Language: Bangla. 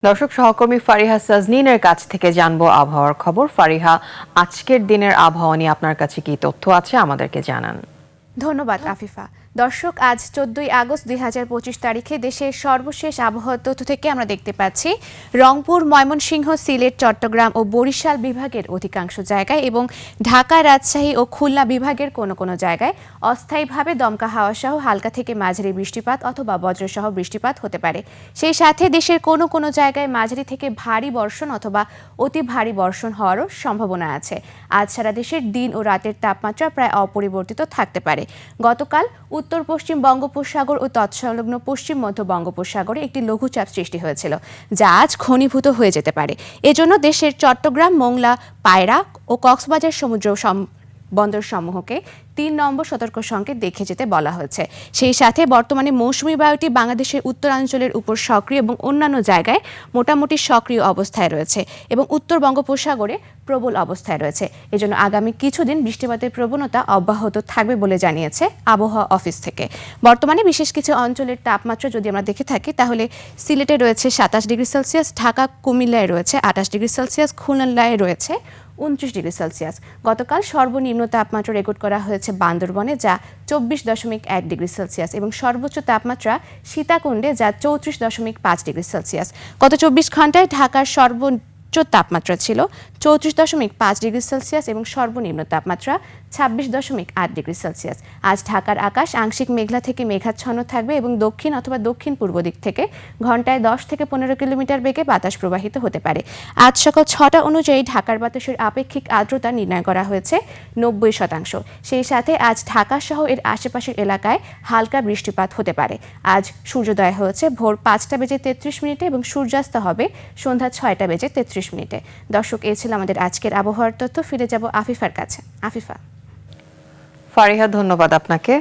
দর্শক সহকর্মী ফারিহা সাজনীনের কাছ থেকে জানবো আবহাওয়ার খবর। ফারিহা, আজকের দিনের আবহাওয়া নিয়ে আপনার কাছে কি তথ্য আছে আমাদেরকে জানান। ধন্যবাদ আফিফা। দর্শক, আজ 14ই আগস্ট 2025 তারিখে দেশের সর্বশেষ আবহাওয়া তথ্য থেকে আমরা দেখতে পাচ্ছি রংপুর, ময়মনসিংহ, সিলেট, চট্টগ্রাম ও বরিশাল বিভাগের অধিকাংশ জায়গায় এবং ঢাকা, রাজশাহী ও খুলনা বিভাগের কোনো কোনো জায়গায় অস্থায়ীভাবে দমকা হাওয়া সহ হালকা থেকে মাঝারি বৃষ্টিপাত অথবা বজ্রসহ বৃষ্টিপাত হতে পারে। সেই সাথে দেশের কোনো কোনো জায়গায় মাঝারি থেকে ভারী বর্ষণ অথবা অতি ভারী বর্ষণ হওয়ারও সম্ভাবনা আছে। আজ সারা দেশের দিন ও রাতের তাপমাত্রা প্রায় অপরিবর্তিত থাকতে পারে। গতকাল উত্তর পশ্চিম বঙ্গোপসাগর ও তৎসংলগ্ন পশ্চিম মধ্য বঙ্গোপসাগরে একটি লঘুচাপ সৃষ্টি হয়েছিল, যা আজ ঘনীভূত হয়ে যেতে পারে। এজন্য দেশের চট্টগ্রাম, মোংলা, পায়রা ও কক্সবাজার সমুদ্র বন্দর সমূহকে 3 নম্বর সতর্ক সংকেত দেখে যেতে বলা হয়েছে। সেই সাথে বর্তমানে মৌসুমী বায়ুটি বাংলাদেশের উত্তরাঞ্চলের উপর সক্রিয় এবং অন্যান্য জায়গায় মোটামুটি সক্রিয় অবস্থায় রয়েছে এবং উত্তর বঙ্গোপসাগরে প্রবল অবস্থায় রয়েছে। এজন্য আগামী কিছুদিন বৃষ্টিপাতের প্রবণতা অব্যাহত থাকবে বলে জানিয়েছে আবহাওয়া অফিস থেকে। বর্তমানে বিশেষ কিছু অঞ্চলের তাপমাত্রা যদি আমরা দেখে থাকি, তাহলে সিলেটে রয়েছে 27 ডিগ্রি সেলসিয়াস, ঢাকা, কুমিল্লায় রয়েছে 28 ডিগ্রি সেলসিয়াস, খুলনায় রয়েছে 29 ডিগ্রি সেলসিয়াস। গতকাল সর্বনিম্ন তাপমাত্রা রেকর্ড করা হয়েছে বান্দরবনে, যা 24.1 ডিগ্রি সেলসিয়াস এবং সর্বোচ্চ তাপমাত্রা সীতাকুণ্ডে, যা 34.5 ডিগ্রি সেলসিয়াস। গত 24 ঘন্টায় ঢাকার সর্বোচ্চ তাপমাত্রা ছিল 34.5 ডিগ্রি সেলসিয়াস এবং সর্বনিম্ন তাপমাত্রা 26.8 ডিগ্রি সেলসিয়াস। আজ ঢাকার আকাশ আংশিক মেঘলা থেকে মেঘাচ্ছন্ন থাকবে এবং দক্ষিণ অথবা দক্ষিণ পূর্ব দিক থেকে ঘন্টায় 10 থেকে 15 কিলোমিটার বেগে বাতাস প্রবাহিত হতে পারে। আজ সকাল 6টা অনুযায়ী ঢাকার বাতাসের আপেক্ষিক আর্দ্রতা নির্ণয় করা হয়েছে 90%। সেই সাথে আজ ঢাকা সহ এর আশেপাশের এলাকায় হালকা বৃষ্টিপাত হতে পারে। আজ সূর্যোদয় হয়েছে ভোর 5:33 এবং সূর্যাস্ত হবে সন্ধ্যা 6:33। দর্শক, এই ছিল আমাদের আজকের আবহাওয়ার তথ্য। ফিরে যাব আফিফার কাছে। আফিফা। ফারিহা, ধন্যবাদ আপনাকে।